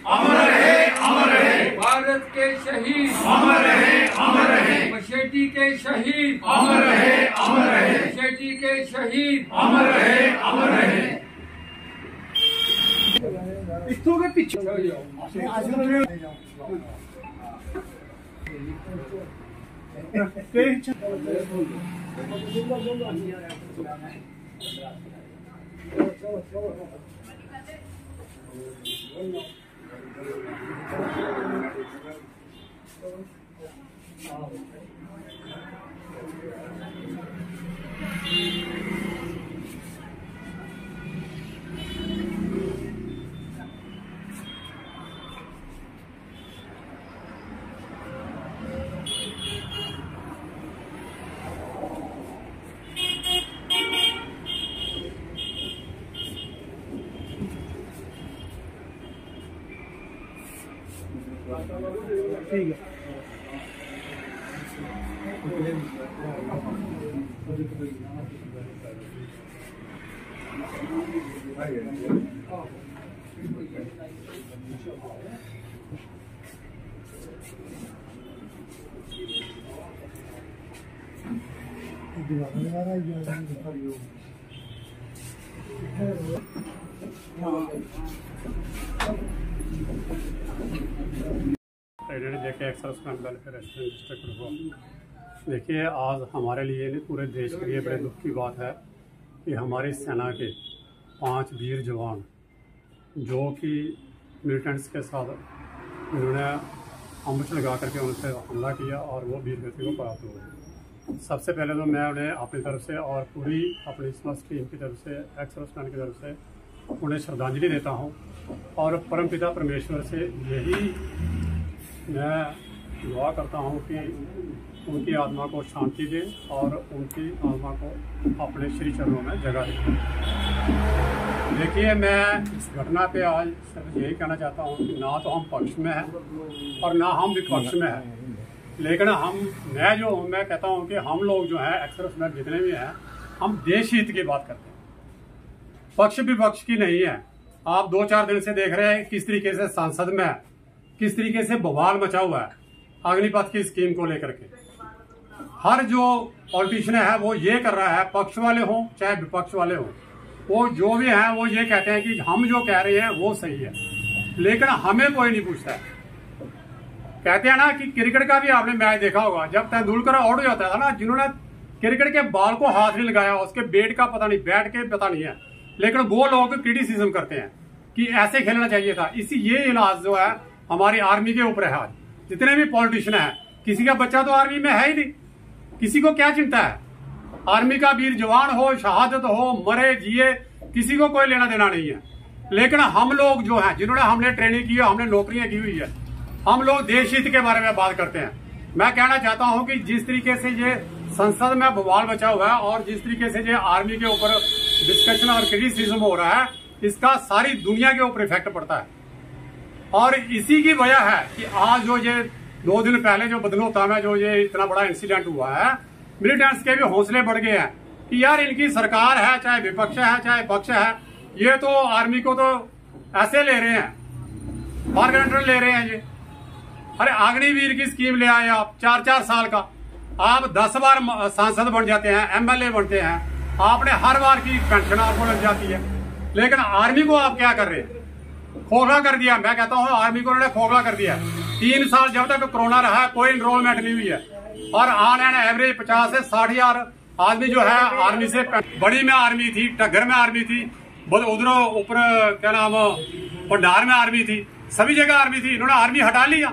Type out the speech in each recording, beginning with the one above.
अमर रहे भारत के शहीद, अमर रहे मशेटी के शहीद, अमर रहे मशेटी के शहीद, अमर रहे इतों के पीछे ठीक है। देखिए, आज हमारे लिए नहीं पूरे देश के लिए बड़े दुख की बात है कि हमारी सेना के 5 वीर जवान जो कि मिलिटेंट्स के साथ उन्होंने अम्बुश लगा करके उनसे हमला किया और वो वीर गति को प्राप्त हुए। सबसे पहले तो मैं उन्हें अपनी तरफ से और पूरी अपनी समस्त टीम की तरफ से, एक्स सर्विसमैन की तरफ से उन्हें श्रद्धांजलि देता हूँ और परमपिता परमेश्वर से यही मैं दुआ करता हूँ कि उनकी आत्मा को शांति दे और उनकी आत्मा को अपने श्री चरणों में जगह दे। देखिए, मैं इस घटना पे आज सिर्फ यही कहना चाहता हूँ कि ना तो हम पक्ष में हैं और ना हम विपक्ष में हैं, लेकिन मैं कहता हूँ कि हम लोग जो हैं एक्स सर्विसमैन जितने भी हैं, हम देश हित की बात करते हैं, पक्ष विपक्ष की नहीं है। आप 2-4 दिन से देख रहे हैं किस तरीके से संसद में किस तरीके से बवाल मचा हुआ है अग्निपथ की स्कीम को लेकर के। हर जो पॉलिटिशियन है वो ये कर रहा है, पक्ष वाले हों चाहे विपक्ष वाले हों, वो जो भी हैं वो ये कहते हैं कि हम जो कह रहे हैं वो सही है, लेकिन हमें कोई नहीं पूछता है। कहते हैं ना कि क्रिकेट का भी आपने मैच देखा होगा, जब तेंदुलकर आउट हो जाता था ना, जिन्होंने क्रिकेट के बॉल को हाथ नहीं लगाया, उसके बैट का पता नहीं, बैट के पता नहीं है, लेकिन वो लोग क्रिटिसिज्म करते हैं कि ऐसे खेलना चाहिए था। ये इलाज जो है हमारी आर्मी के ऊपर है। आज जितने भी पॉलिटिशियन है, किसी का बच्चा तो आर्मी में है ही नहीं, किसी को क्या चिंता है? आर्मी का वीर जवान हो, शहादत हो, मरे जिए, किसी को कोई लेना देना नहीं है। लेकिन हम लोग जो हैं, जिन्होंने हमने ट्रेनिंग की है, हमने नौकरियां की हुई है, हम लोग देश हित के बारे में बात करते हैं। मैं कहना चाहता हूं कि जिस तरीके से ये संसद में बवाल बचा हुआ है और जिस तरीके से ये आर्मी के ऊपर डिस्कशन और क्रिटिसिज्म हो रहा है, इसका सारी दुनिया के ऊपर इफेक्ट पड़ता है। और इसी की वजह है कि आज जो ये 2 दिन पहले जो बदनोता में जो ये इतना बड़ा इंसिडेंट हुआ है, मिलिटेंट्स के भी हौसले बढ़ गए हैं कि यार इनकी सरकार है, चाहे विपक्ष है चाहे पक्ष है, ये तो आर्मी को तो ऐसे ले रहे हैं, फॉर ग्रांटेड ले रहे हैं ये। अरे अग्निवीर की स्कीम ले आए आप, 4-4 साल का, आप 10 बार सांसद बन जाते हैं, एमएलए बनते हैं, आपने हर बार की पेंशन आपको लग जाती है, लेकिन आर्मी को आप क्या कर रहे हैं? खोखला कर दिया। मैं कहता हूँ आर्मी को उन्होंने खोखला कर दिया। 3 साल जब तक कोरोना रहा है कोई एनरोलमेंट नहीं हुई है, और ऑन एन एवरेज 50 से 60 हजार आदमी जो है आर्मी से, बड़ी में आर्मी थी, टग्गर में आर्मी थी, उधर ऊपर क्या नाम भंडार में आर्मी थी, सभी जगह आर्मी थी, इन्होंने आर्मी हटा लिया।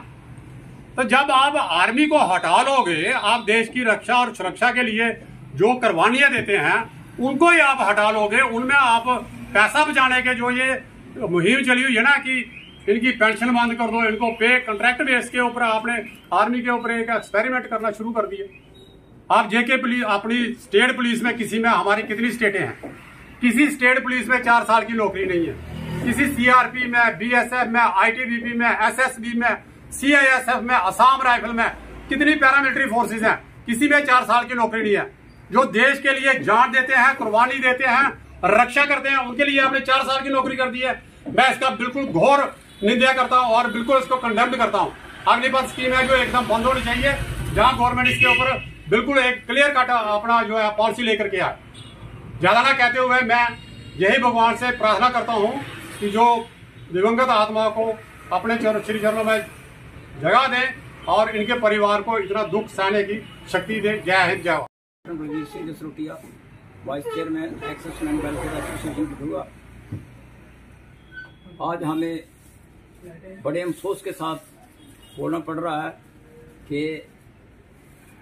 तो जब आप आर्मी को हटा लोगे, आप देश की रक्षा और सुरक्षा के लिए जो कुर्बानियां देते हैं उनको ही आप हटा लोगे, उनमें आप पैसा बचाने के जो ये मुहिम चली हुई है ना कि इनकी पेंशन बंद कर दो, इनको पे कॉन्ट्रैक्ट बेस के ऊपर आपने आर्मी के ऊपर एक एक्सपेरिमेंट करना शुरू कर दिए। आप जेके पुलिस, अपनी स्टेट पुलिस में किसी में, हमारी कितनी स्टेटें हैं, किसी स्टेट पुलिस में 4 साल की नौकरी नहीं है, किसी सीआरपी में, बीएसएफ में, आईटीबीपी में, एसएसबी में, सीआईएसएफ में, असम राइफल में, कितनी पैरामिलिट्री फोर्सेज हैं, किसी में 4 साल की नौकरी नहीं है। जो देश के लिए जान देते हैं, कुर्बानी देते हैं, रक्षा करते हैं, उनके लिए आपने 4 साल की नौकरी कर दी है। मैं इसका बिल्कुल घोर निंदा करता हूं और बिल्कुल इसको कंडेम्ड करता हूं। अग्निपथ स्कीम है जो एकदम बंद होनी चाहिए, जहां गवर्नमेंट इसके ऊपर बिल्कुल एक क्लियर कट अपना जो है पॉलिसी लेकर के आए। ज्यादा ना कहते हुए मैं यही भगवान से प्रार्थना करता हूं कि जो दिवंगत आत्मा को अपने श्री चरणों में जगह दें और इनके परिवार को इतना दुख सहने की शक्ति दें। जय हिंद, जय भारत। रघुवीर Singh Jasrotia, vice chairman ex servicemen welfare association Kathua. आज हमें बड़े अफसोस के साथ बोलना पड़ रहा है कि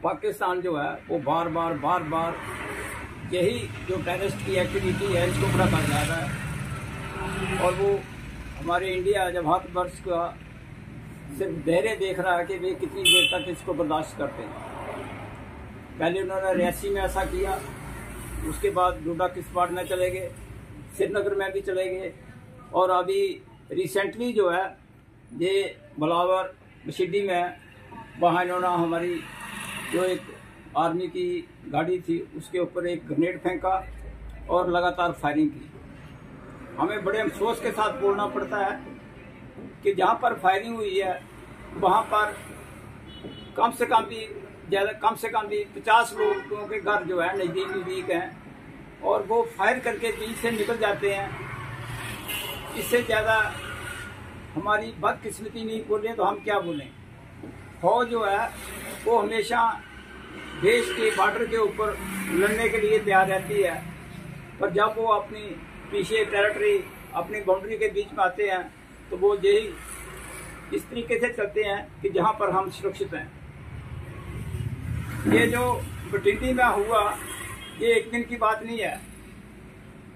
पाकिस्तान जो है वो बार बार यही जो टेररिस्ट की एक्टिविटी है इसको बढ़ाता जा रहा है, और वो हमारे इंडिया जब भारतवर्ष का सिर्फ धैर्य देख रहा है कि वे कितनी देर तक इसको बर्दाश्त करते हैं। पहले उन्होंने रियासी में ऐसा किया, उसके बाद डोडा किश्तवाड़ में चले गए, श्रीनगर में भी चले गए, और अभी रिसेंटली जो है ये बलावर बशिड्डी में वहाँ इन्होंने हमारी जो एक आर्मी की गाड़ी थी उसके ऊपर एक ग्रेनेड फेंका और लगातार फायरिंग की। हमें बड़े अफसोस के साथ बोलना पड़ता है कि जहाँ पर फायरिंग हुई है वहाँ पर कम से कम भी 50 लोगों के घर जो है नज़दीक हैं, और वो फायर करके बीच से निकल जाते हैं। इससे ज़्यादा हमारी बदकिस्मती नहीं बोले तो हम क्या बोलें। फौज जो है वो हमेशा देश के बॉर्डर के ऊपर लड़ने के लिए तैयार रहती है, पर जब वो अपनी पीछे टेरिटरी, अपनी बाउंड्री के बीच में आते हैं तो वो यही इस तरीके से चलते हैं कि जहाँ पर हम सुरक्षित हैं। ये जो बटिंडी में हुआ ये एक दिन की बात नहीं है।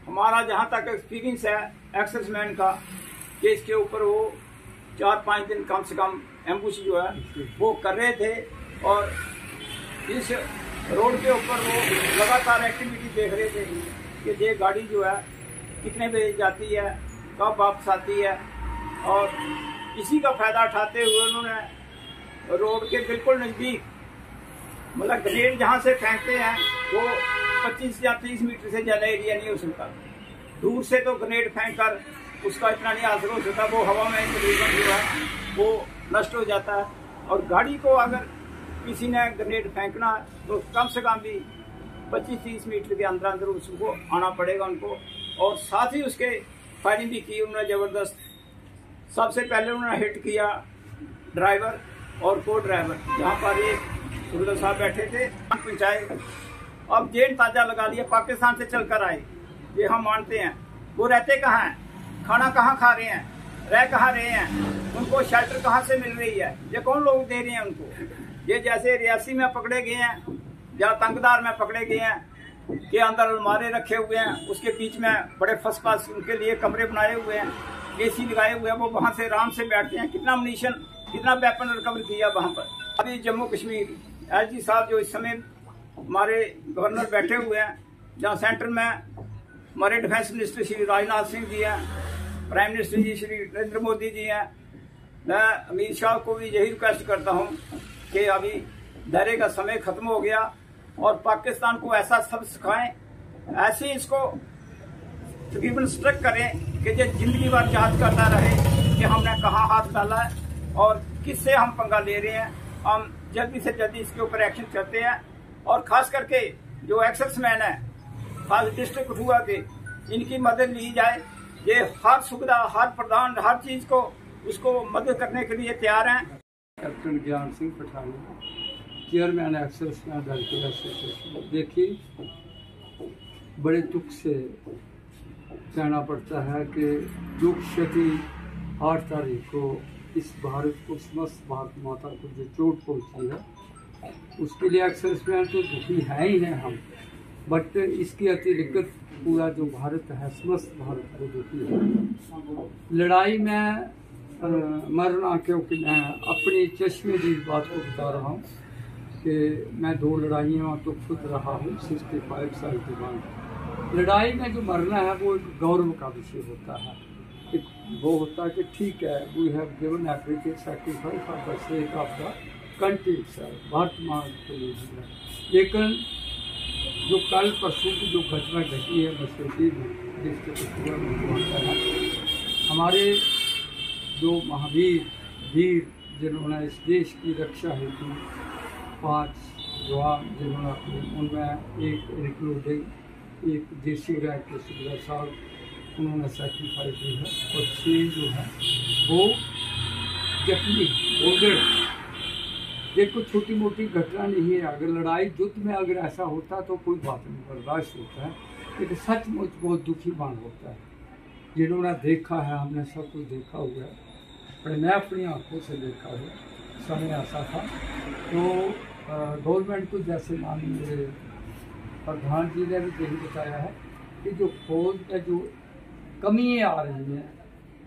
हमारा जहाँ तक एक्सपीरियंस है एक्सेसमैन का, कि इसके ऊपर वो 4-5 दिन कम से कम एम्बुश जो है वो कर रहे थे, और इस रोड के ऊपर वो लगातार एक्टिविटी देख रहे थे कि ये गाड़ी जो है कितने बजे जाती है, कब वापस आती है, और इसी का फायदा उठाते हुए उन्होंने रोड के बिल्कुल नज़दीक, मतलब ग्रेनेड जहाँ से फेंकते हैं वो 25 या 30 मीटर से ज़्यादा एरिया नहीं हो सकता। दूर से तो ग्रेनेड फेंक कर उसका इतना नहीं असर हो सकता, वो हवा में तकरीबन जो है वो नष्ट हो जाता है। और गाड़ी को अगर किसी ने ग्रेनेड फेंकना तो कम से कम भी 25-30 मीटर के अंदर उसको आना पड़ेगा उनको। और साथ ही उसके फायरिंग भी की उन्होंने ज़बरदस्त। सबसे पहले उन्होंने हिट किया ड्राइवर और को ड्राइवर, जहाँ पर ये गुरुदर साहब बैठे थे, पंचायत। अब जेल ताजा लगा लिया, पाकिस्तान से चल कर आए, ये हम मानते हैं। वो रहते कहाँ हैं, खाना कहाँ खा रहे हैं, रह कहाँ रहे हैं, उनको शेल्टर कहाँ से मिल रही है, ये कौन लोग दे रहे हैं उनको। ये जैसे रियासी में पकड़े गए हैं या तंगदार में पकड़े गए हैं के अंदर अलमारे रखे हुए हैं, उसके बीच में बड़े फर्स्ट क्लास उनके लिए कमरे बनाए हुए हैं, एसी लगाए हुए हैं, वो वहाँ से आराम से बैठते हैं। कितना अम्यूनिशन, कितना वेपन रिकवर किया वहाँ पर। अभी जम्मू कश्मीर एसजी साहब जो इस समय हमारे गवर्नर बैठे हुए हैं, जहाँ सेंटर में हमारे डिफेंस मिनिस्टर श्री राजनाथ सिंह जी हैं, प्राइम मिनिस्टर जी श्री नरेंद्र मोदी जी हैं। मैं अमित शाह को भी यही रिक्वेस्ट करता हूँ कि अभी धैर्य का समय खत्म हो गया और पाकिस्तान को ऐसा सब सिखाएं, ऐसे इसको तकरीबन स्ट्रक करें कि ये जिंदगी भर याद करता रहे कि हमने कहाँ हाथ डाला है और किससे हम पंगा ले रहे हैं। हम जल्दी से जल्दी इसके ऊपर एक्शन करते हैं, और खास करके जो एक्सेसमैन है खास डिस्ट्रिक्ट कठुआ के, इनकी मदद ली जाए। ये हर सुविधा, हर प्रधान, हर चीज को उसको मदद करने के लिए तैयार हैं। Captain Gyan Singh Pathani, chairman ex servicemen welfare association. देखिए, बड़े दुख से कहना पड़ता है कि दुख क्षति 8 तारीख को इस भारत को, समस्त भारत माता को जो चोट पहुंची है उसके लिए एक्सेसमैन तो दुखी है ही है हम, बट इसकी अतिरिक्त पूरा जो भारत है, समस्त भारत को दुखी है। लड़ाई में मरना, क्योंकि मैं अपनी चश्मे की बात को बता रहा हूँ कि मैं 2 लड़ाइयों तो खुद रहा हूँ 65 साल के बाद। लड़ाई में जो मरना है वो एक गौरव का विषय होता है। एक वो होता है कि ठीक है, we have given everything sacrifice for the sake of the country itself, वर्तमान के लिए। लेकिन जो कल परसों की जो घटना घटी है मशहूरी में, हमारे जो महावीर वीर जिन्होंने इस देश की रक्षा हेतु 5 जवान जिन्होंने अपने, उनमें एक इंक्लूडिंग एक देसी रैंक के सुबह साहब, उन्होंने सेक्रीफाइस की है। और 6 जो है वो जख्मी हो गए। देखो छोटी मोटी घटना नहीं है। अगर लड़ाई युद्ध में अगर ऐसा होता तो कोई बात नहीं, बर्दाश्त होता है। लेकिन सचमुच बहुत दुखी बाण होता है। जिन्होंने देखा है, हमने सब कुछ देखा हुआ है, मैं अपनी आंखों से देखा है। समय ऐसा था तो गवर्नमेंट को, जैसे माननीय प्रधान जी ने भी यही बताया है कि जो फौज में जो कमियाँ आ रही हैं,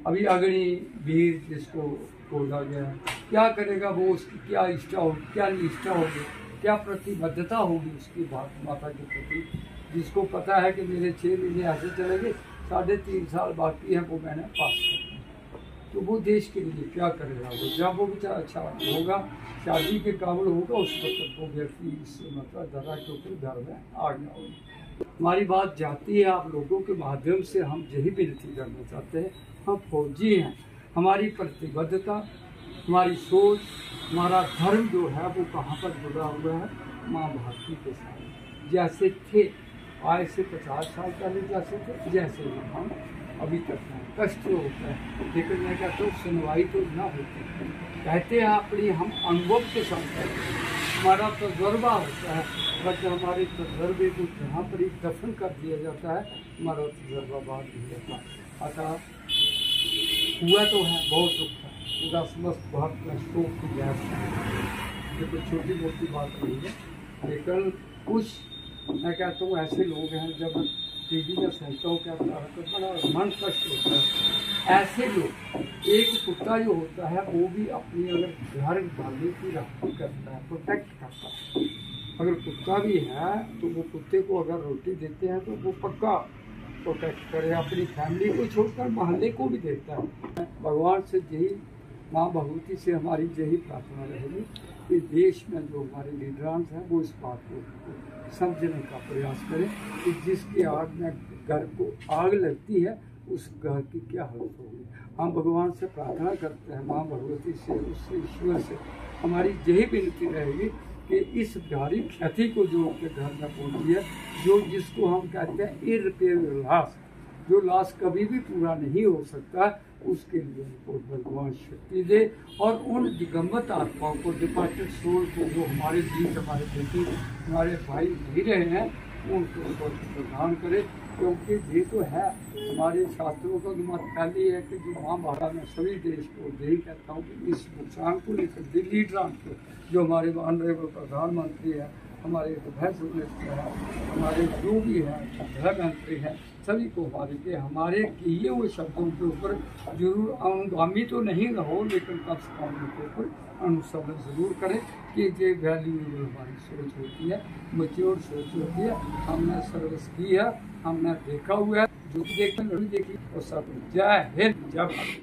अभी अग्नि वीर जिसको बोला गया, क्या करेगा वो, उसकी क्या इच्छा होगी, क्या निष्ठा होगी, क्या प्रतिबद्धता होगी उसकी माता के प्रति, जिसको पता है कि मेरे 6 महीने ऐसे चलेंगे, 3.5 साल बाकी है, वो मैंने पास करना है। तो वो देश के लिए क्या करेगा वो, जब वो बेचारा अच्छा होगा, शादी के काबिल होगा, उस वक्त वो व्यक्ति इस मतलब दरा के ऊपर घर में आ गया होगा। हमारी बात जाती है आप लोगों के माध्यम से, हम यही विनती करना चाहते हैं, हम फौजी हैं, हमारी प्रतिबद्धता, हमारी सोच, हमारा धर्म जो है वो कहाँ पर जुड़ा हुआ है, माँ भारती के साथ। जैसे थे आज से 50 साल पहले जैसे थे, जैसे ही हम अभी तक हैं। कष्ट होता है, लेकिन मैं कहता हूँ सुनवाई तो ना होती। कहते हैं अपनी हम अनुभव के साथ कहते हैं, हमारा तजर्बा होता है, बट हमारे तजर्बे को जहाँ पर ही दफन कर दिया जाता है, हमारा तजर्बा बाद नहीं रहता। अतः हुआ तो है, बहुत दुख है, पूरा समस्त भारत में शोक की गैस है। ये कोई छोटी मोटी बात नहीं है। लेकिन कुछ मैं कहता हूँ ऐसे लोग हैं, जब टीवी में सुनता हूँ क्या तो बड़ा मन कष्ट होता है। ऐसे लोग, एक कुत्ता जो होता है वो भी अपनी अगर घर वाले की रक्षा करता है, प्रोटेक्ट करता है। अगर कुत्ता भी है तो वो कुत्ते को अगर रोटी देते हैं तो वो पक्का प्रोटेक्ट करे, अपनी फैमिली को छोड़कर मोहल्ले को भी देता है। भगवान से यही, माँ भगवती से हमारी यही प्रार्थना रहेगी कि देश में जो हमारे लीडरांस हैं वो इस बात को समझने का प्रयास करें कि जिसकी आग में घर को आग लगती है उस घर की क्या हालत होगी। हम भगवान से प्रार्थना करते हैं, माँ भगवती से, उससे, ईश्वर से हमारी यही विनती रहेगी कि इस भारी क्षति को जो उनके घर में पहुंची है, जो जिसको हम कहते हैं इररिपेयरेबल लॉस, जो लॉस कभी भी पूरा नहीं हो सकता, उसके लिए उनको भगवान शक्ति दे। और उन दिगंबत आत्माओं को, डिपार्टेड सोल को, जो हमारे बीच हमारे बेटी हमारे भाई नहीं रहे हैं, उनको स्वर्ग प्रदान करे। क्योंकि ये तो है हमारे शास्त्रों का मत पहले है कि जो महाभारत में सभी देश को यही कहता हूँ कि इस नुकसान को लेकर दिल्ली ड्राम को, जो हमारे माननीय प्रधानमंत्री हैं, हमारे डिफेंस मिनिस्टर हैं, हमारे जो भी हैं गृह मंत्री हैं, सभी को हमारे किए हुए शब्दों के ऊपर जरूर अनुगामी तो नहीं रहो, लेकिन कम से कम उनके ऊपर अनुसरण जरूर करें कि ये वैल्यूएबल हमारी सोच होती है, मैच्योर सोच होती है। हमने सर्विस की है, हमने देखा हुआ है, जो देखी और सब। जय हिंद, जय भारत।